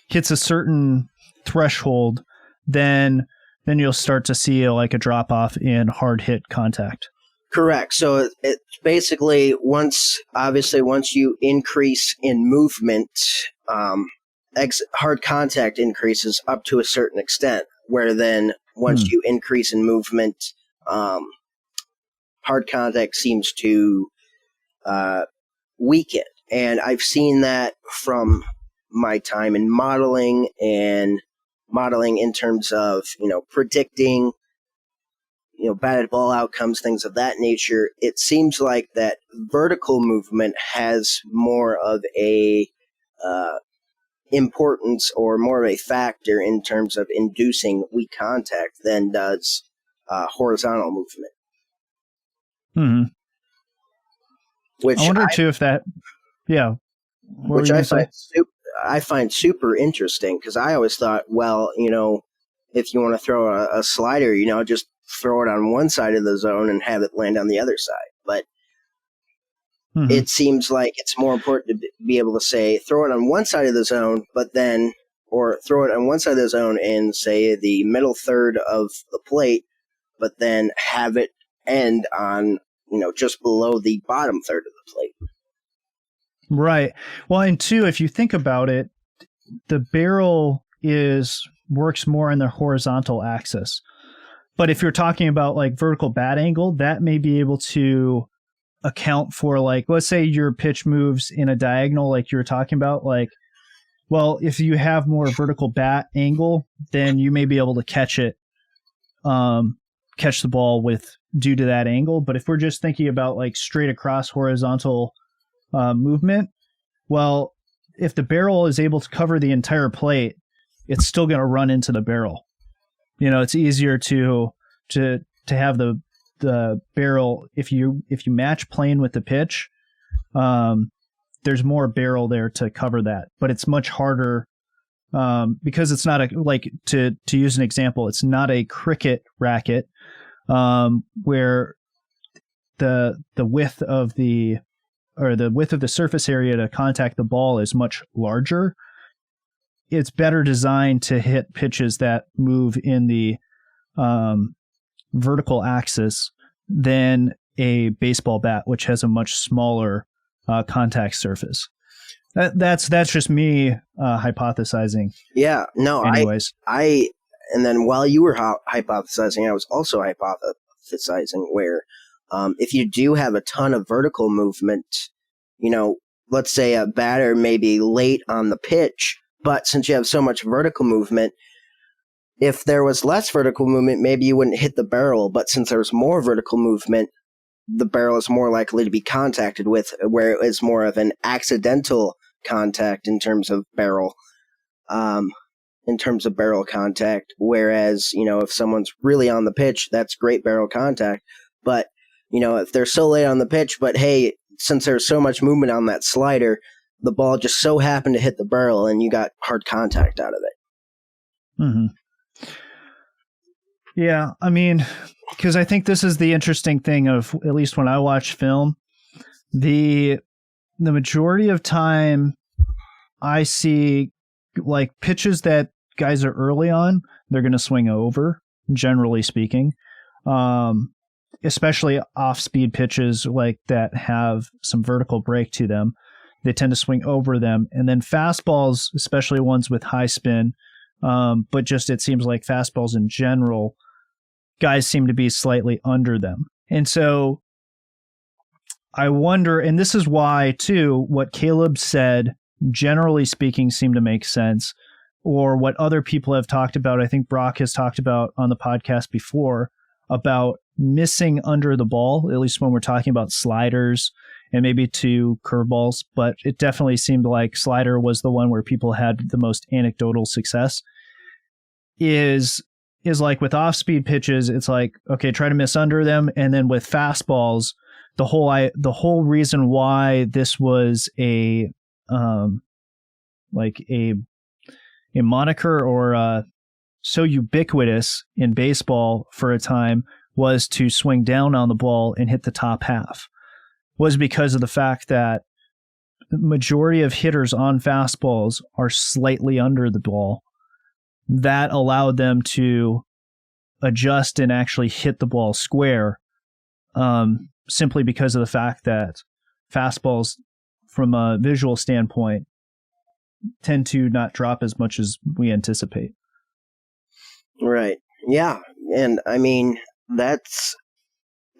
hits a certain threshold, then you'll start to see like a drop off in hard hit contact. Correct. So it's basically once you increase in movement, hard contact increases up to a certain extent. Where then once you increase in movement, hard contact seems to weaken. And I've seen that from my time in modeling in terms of predicting batted ball outcomes, things of that nature. It seems like that vertical movement has more of a importance or more of a factor in terms of inducing weak contact than does horizontal movement. Mm-hmm. Which I wonder too if that, yeah. Which I find super interesting because I always thought, well, if you want to throw a slider, just throw it on one side of the zone and have it land on the other side. But it seems like it's more important to be able to say throw it on one side of the zone, or throw it on one side of the zone in, say, the middle third of the plate, but then have it end on, just below the bottom third of the plate. Right. Well, and two, if you think about it, the barrel works more in the horizontal axis. But if you're talking about like vertical bat angle, that may be able to account for, like, let's say your pitch moves in a diagonal, like you were talking about, like, well, if you have more vertical bat angle, then you may be able to catch the ball due to that angle. But if we're just thinking about like straight across horizontal movement, well, if the barrel is able to cover the entire plate, it's still going to run into the barrel. It's easier to have the barrel, if you match plane with the pitch, there's more barrel there to cover that, but it's much harder because it's not to use an example, it's not a cricket racket where the width of the surface area to contact the ball is much larger. It's better designed to hit pitches that move in the vertical axis than a baseball bat, which has a much smaller contact surface. That's just me hypothesizing. Yeah, no, anyways. And then while you were hypothesizing, I was also hypothesizing where if you do have a ton of vertical movement, let's say a batter may be late on the pitch, but since you have so much vertical movement, if there was less vertical movement, maybe you wouldn't hit the barrel. But since there's more vertical movement, the barrel is more likely to be contacted with, where it's more of an accidental contact in terms of barrel contact. Whereas, if someone's really on the pitch, that's great barrel contact. But, if they're so late on the pitch, but hey, since there's so much movement on that slider, the ball just so happened to hit the barrel and you got hard contact out of it. Mm-hmm. Yeah, I mean, because I think this is the interesting thing of, at least when I watch film, the majority of time I see like pitches that guys are early on, they're going to swing over, generally speaking. Especially off-speed pitches like that have some vertical break to them. they tend to swing over them. And then fastballs, especially ones with high spin, but just it seems like fastballs in general, guys seem to be slightly under them. And so I wonder, and this is why, too, what Caleb said, generally speaking, seemed to make sense, or what other people have talked about. I think Brock has talked about on the podcast before about missing under the ball, at least when we're talking about sliders and maybe two curveballs. But it definitely seemed like slider was the one where people had the most anecdotal success. Is like with off-speed pitches, it's like, okay, try to miss under them. And then with fastballs, the whole reason why this was a moniker or so ubiquitous in baseball for a time was to swing down on the ball and hit the top half, was because of the fact that the majority of hitters on fastballs are slightly under the ball. That allowed them to adjust and actually hit the ball square, simply because of the fact that fastballs, from a visual standpoint, tend to not drop as much as we anticipate. Right. Yeah. And I mean,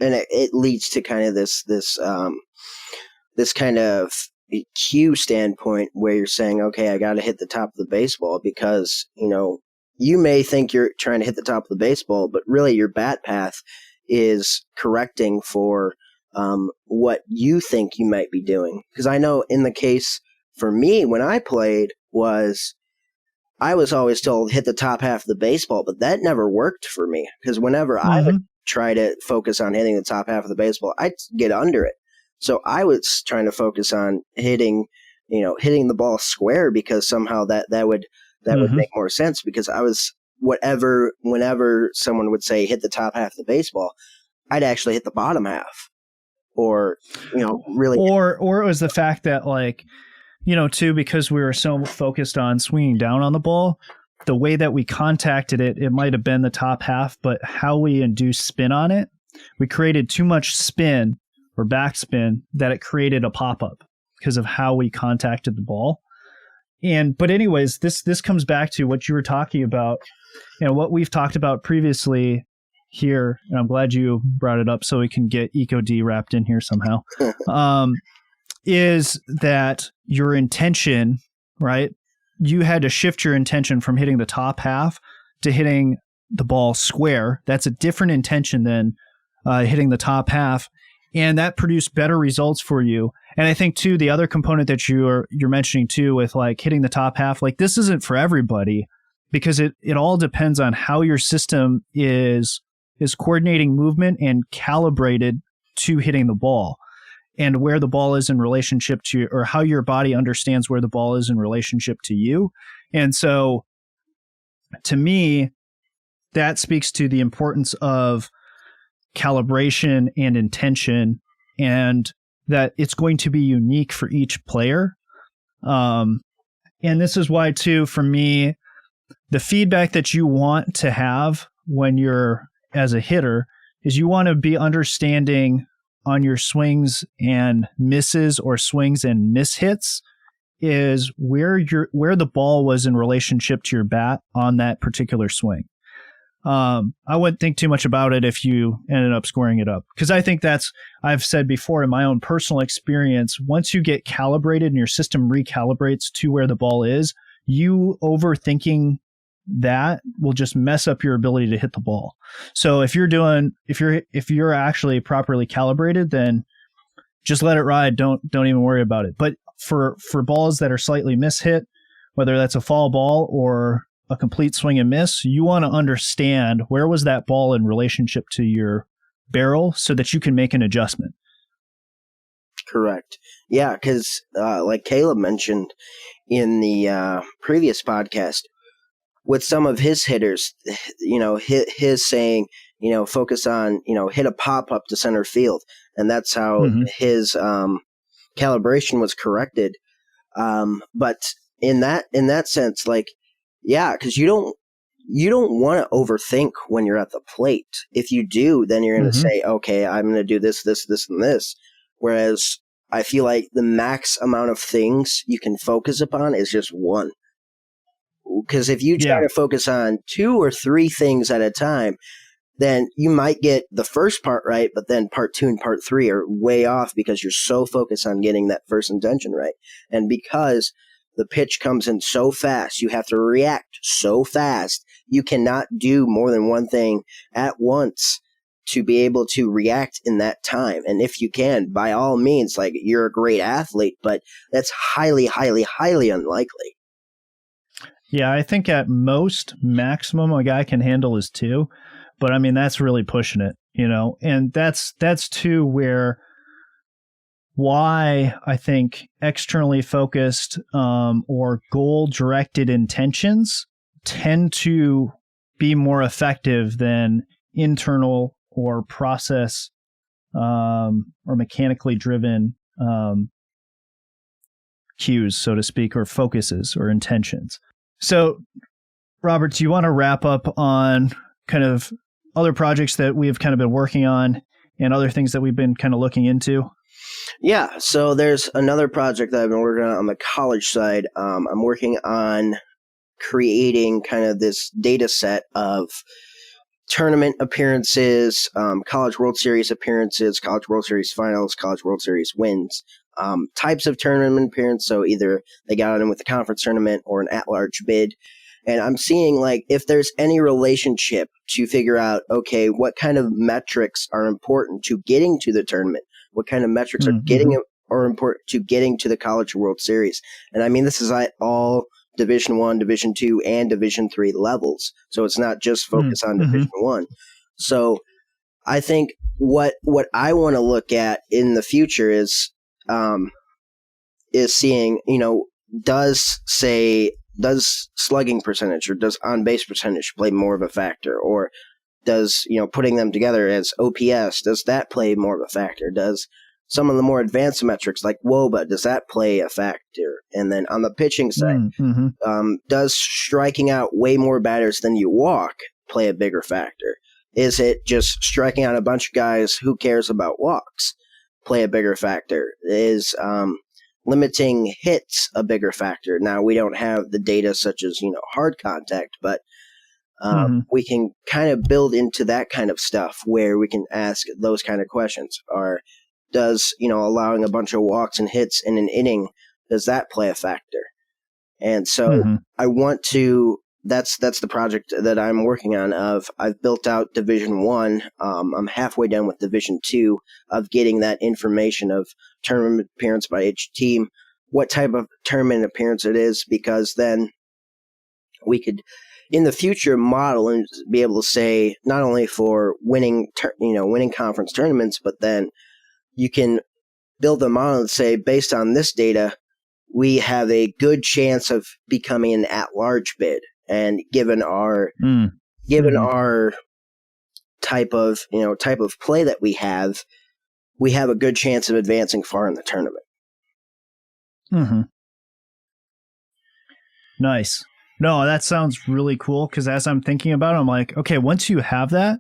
it leads to kind of this kind of cue standpoint where you're saying, okay, I got to hit the top of the baseball because, you may think you're trying to hit the top of the baseball, but really your bat path is correcting for what you think you might be doing. Because I know in the case for me, when I played, I was always told hit the top half of the baseball, but that never worked for me because whenever I would try to focus on hitting the top half of the baseball, I'd get under it. So I was trying to focus on hitting the ball square because somehow that would make more sense because I was whenever someone would say hit the top half of the baseball, I'd actually hit the bottom half or, really. Or it was the fact that too, because we were so focused on swinging down on the ball, the way that we contacted it, it might have been the top half, but how we induced spin on it, we created too much spin or backspin that it created a pop-up because of how we contacted the ball. But anyways, this comes back to what you were talking about, what we've talked about previously here, and I'm glad you brought it up so we can get EcoD wrapped in here somehow. Is that your intention, right? You had to shift your intention from hitting the top half to hitting the ball square. That's a different intention than hitting the top half. And that produced better results for you. And I think, too, the other component that you're mentioning, too, with hitting the top half, this isn't for everybody because it all depends on how your system is coordinating movement and calibrated to hitting the ball. And where the ball is in relationship to, or how your body understands where the ball is in relationship to you. And so, to me, that speaks to the importance of calibration and intention, and that it's going to be unique for each player. And this is why, too, for me, the feedback that you want to have when you're as a hitter is you want to be understanding on your swings and misses or swings and mishits is where the ball was in relationship to your bat on that particular swing. I wouldn't think too much about it if you ended up scoring it up, because I think I've said before in my own personal experience, once you get calibrated and your system recalibrates to where the ball is, you overthinking that will just mess up your ability to hit the ball. So if you're actually properly calibrated, then just let it ride. Don't even worry about it. But for balls that are slightly mishit, whether that's a foul ball or a complete swing and miss, you want to understand where was that ball in relationship to your barrel so that you can make an adjustment. Correct. Yeah, because like Caleb mentioned in the previous podcast, with some of his hitters, his saying, focus on, hit a pop up to center field. And that's how his calibration was corrected. But in that sense, because you don't want to overthink when you're at the plate. If you do, then you're going to say, okay, I'm going to do this, this, this, and this. Whereas I feel like the max amount of things you can focus upon is just one. Because if you try to focus on 2 or 3 things at a time, then you might get the first part right, but then part 2 and part 3 are way off because you're so focused on getting that first intention right. And because the pitch comes in so fast, you have to react so fast. You cannot do more than one thing at once to be able to react in that time. And if you can, by all means, like, you're a great athlete, but that's highly, highly, highly unlikely. Yeah, I think at most maximum a guy can handle is 2, but I mean that's really pushing it, and that's too why I think externally focused or goal directed intentions tend to be more effective than internal or process or mechanically driven cues, so to speak, or focuses or intentions. So, Robert, do you want to wrap up on kind of other projects that we've kind of been working on and other things that we've been kind of looking into? Yeah, so there's another project that I've been working on the college side. I'm working on creating kind of this data set of tournament appearances, college World Series appearances, college World Series finals, college World Series wins, types of tournament appearance. So either they got in with a conference tournament or an at-large bid. And I'm seeing, like, if there's any relationship to figure out, okay, what kind of metrics are important to getting to the tournament? What kind of metrics are important to getting to the College World Series? And I mean, this is at all Division I, Division II, and Division III levels. So it's not just focused on Division I. So I think what I want to look at in the future is seeing, does slugging percentage or does on-base percentage play more of a factor? Or does, putting them together as OPS, does that play more of a factor? Does some of the more advanced metrics like WOBA, does that play a factor? And then on the pitching side, does striking out way more batters than you walk play a bigger factor? Is it just striking out a bunch of guys who cares about walks play a bigger factor? Is limiting hits a bigger factor? Now, we don't have the data such as, hard contact, but we can kind of build into that kind of stuff where we can ask those kind of questions. Or does, allowing a bunch of walks and hits in an inning, does that play a factor? And so I want to, that's the project that I'm working on. I've built out Division I. I'm halfway done with Division II of getting that information of tournament appearance by each team, what type of tournament appearance it is, because then we could, in the future, model and be able to say not only for winning conference tournaments, but then you can build a model and say, based on this data, we have a good chance of becoming an at-large bid. And given our type of play that we have a good chance of advancing far in the tournament. Nice. No, that sounds really cool, because as I'm thinking about it, I'm like, okay, once you have that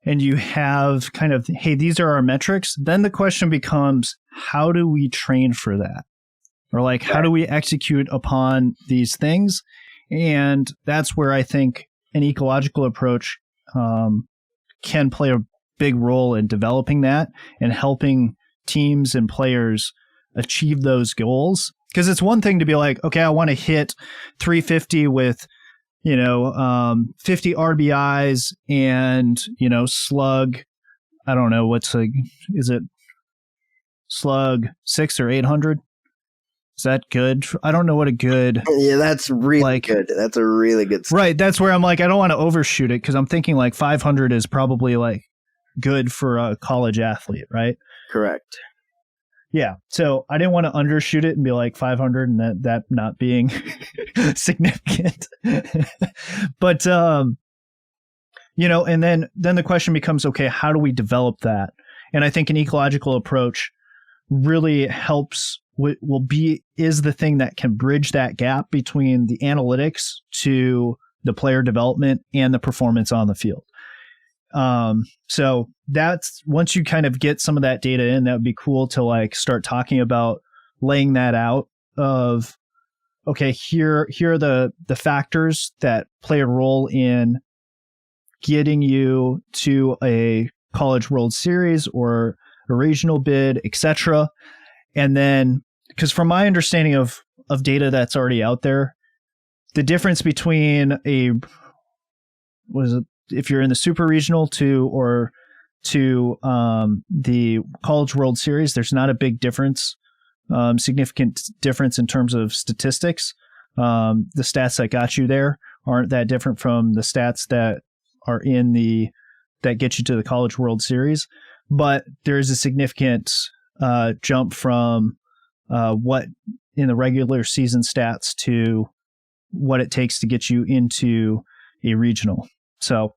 and you have kind of, hey, these are our metrics, then the question becomes, how do we train for that? Or like, how do we execute upon these things? And that's where I think an ecological approach can play a big role in developing that and helping teams and players achieve those goals. Because it's one thing to be like, okay, I want to hit 350 with, 50 RBIs and, slug, I don't know, is it slug 600 or 800? Is that good? I don't know what a good... Yeah, that's really good. That's a really good... Right, that's where I'm like, I don't want to overshoot it, because I'm thinking like 500 is probably like good for a college athlete, right? Correct. Yeah, so I didn't want to undershoot it and be like 500 and that not being significant. But, and then the question becomes, okay, how do we develop that? And I think an ecological approach really helps, is the thing that can bridge that gap between the analytics to the player development and the performance on the field. So that's, once you kind of get some of that data in, that would be cool to like start talking about laying that out of, okay, here are the factors that play a role in getting you to a College World Series or a regional bid, etc. And then, because from my understanding of data that's already out there, the difference between if you're in the super regional to the College World Series, there's not a big difference, significant difference in terms of statistics. The stats that got you there aren't that different from the stats that are that get you to the College World Series, but there's a significant jump from what in the regular season stats to what it takes to get you into a regional. So,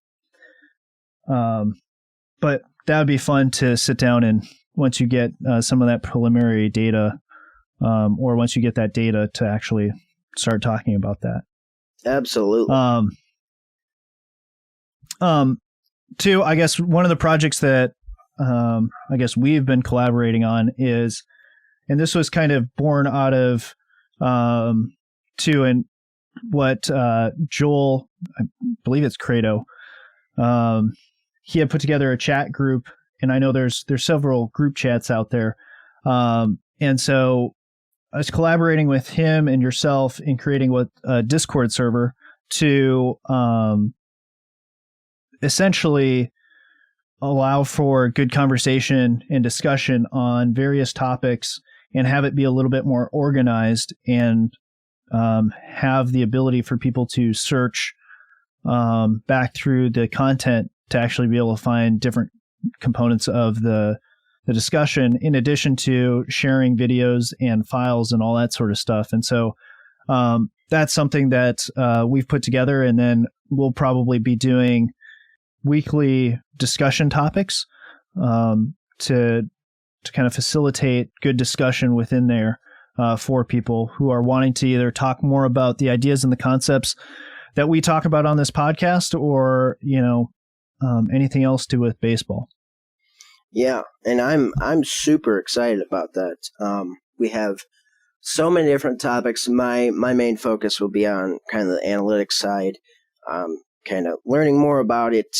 but that would be fun to sit down and once you get some of that preliminary data, or once you get that data to actually start talking about that. Absolutely. Two, I guess one of the projects that I guess we've been collaborating on is, and this was kind of born out of two, and what Joel, I believe it's Credo, he had put together a chat group, and I know there's several group chats out there, and so I was collaborating with him and yourself in creating a Discord server to essentially allow for good conversation and discussion on various topics and have it be a little bit more organized and have the ability for people to search back through the content to actually be able to find different components of the discussion, in addition to sharing videos and files and all that sort of stuff. And so that's something that we've put together, and then we'll probably be doing weekly discussion topics to kind of facilitate good discussion within there for people who are wanting to either talk more about the ideas and the concepts that we talk about on this podcast, or anything else to do with baseball. Yeah, and I'm super excited about that. We have so many different topics. My main focus will be on kind of the analytics side, kind of learning more about it,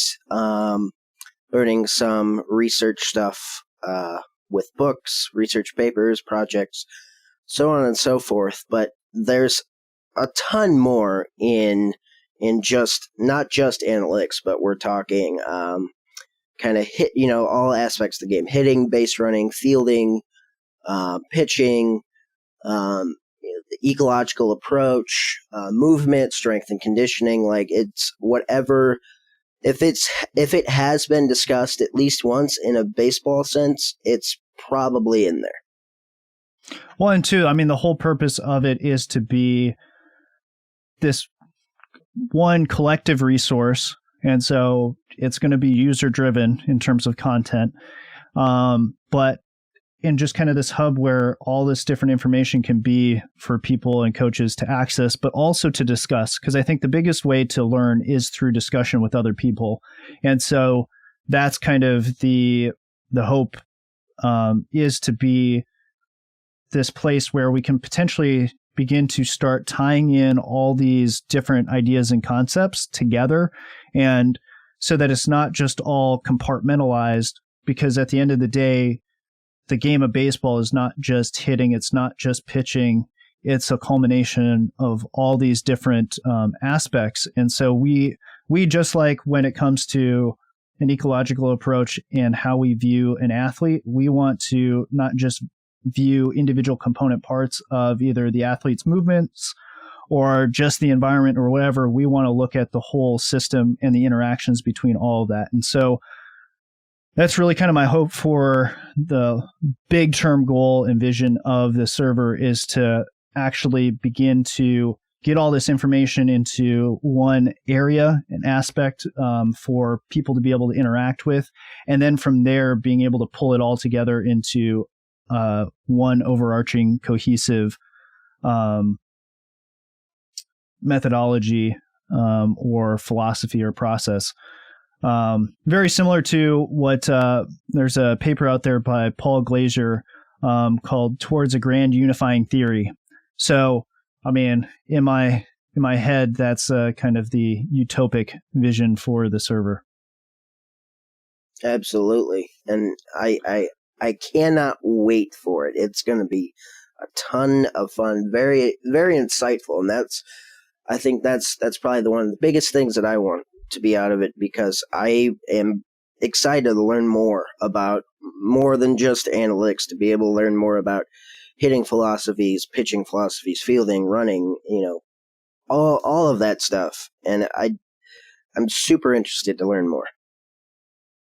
learning some research stuff with books, research papers, projects, so on and so forth. But there's a ton more in just not just analytics, but we're talking kind of hit, all aspects of the game: hitting, base running, fielding, pitching, the ecological approach, movement, strength and conditioning. Like, it's whatever. If it has been discussed at least once in a baseball sense, it's probably in there. Well, and two, I mean, the whole purpose of it is to be this one collective resource. And so it's going to be user driven in terms of content. But in just kind of this hub where all this different information can be for people and coaches to access, but also to discuss. Because I think the biggest way to learn is through discussion with other people. And so that's kind of the hope, is to be this place where we can potentially begin to start tying in all these different ideas and concepts together, and so that it's not just all compartmentalized, because at the end of the day, the game of baseball is not just hitting, it's not just pitching, it's a culmination of all these different aspects. And so we just like when it comes to an ecological approach and how we view an athlete, we want to not just view individual component parts of either the athlete's movements or just the environment or whatever. We want to look at the whole system and the interactions between all of that. And so that's really kind of my hope for the big term goal and vision of the server, is to actually begin to get all this information into one area, an aspect for people to be able to interact with. And then from there, being able to pull it all together into one overarching cohesive methodology or philosophy or process very similar to what there's a paper out there by Paul Glazier called "Towards a Grand Unifying Theory." So, I mean, in my head, that's kind of the utopic vision for the server. Absolutely, and I cannot wait for it. It's going to be a ton of fun, very very insightful, and I think that's probably one of the biggest things that I want to be out of it, because I am excited to learn more about more than just analytics, to be able to learn more about hitting philosophies, pitching philosophies, fielding, running, all of that stuff, and I'm super interested to learn more.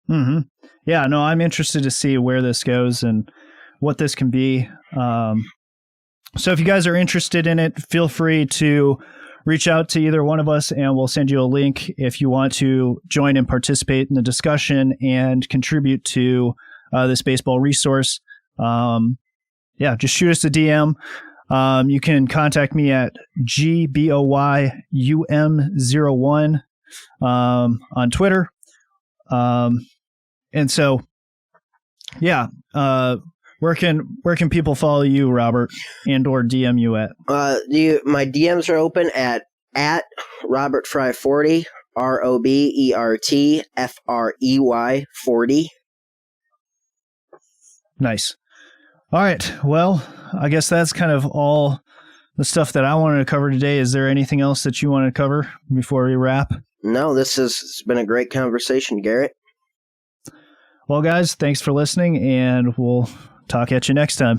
Mm-hmm. Yeah, no, I'm interested to see where this goes and what this can be. So if you guys are interested in it, feel free to reach out to either one of us and we'll send you a link if you want to join and participate in the discussion and contribute to this baseball resource. Just shoot us a DM. You can contact me at gboyum01 on Twitter. And so, where can people follow you, Robert, and or DM you at? My DMs are open at RobertFry40, RobertFrey 40. Nice. All right. Well, I guess that's kind of all the stuff that I wanted to cover today. Is there anything else that you want to cover before we wrap? No, this has been a great conversation, Garrett. Well, guys, thanks for listening, and we'll talk at you next time.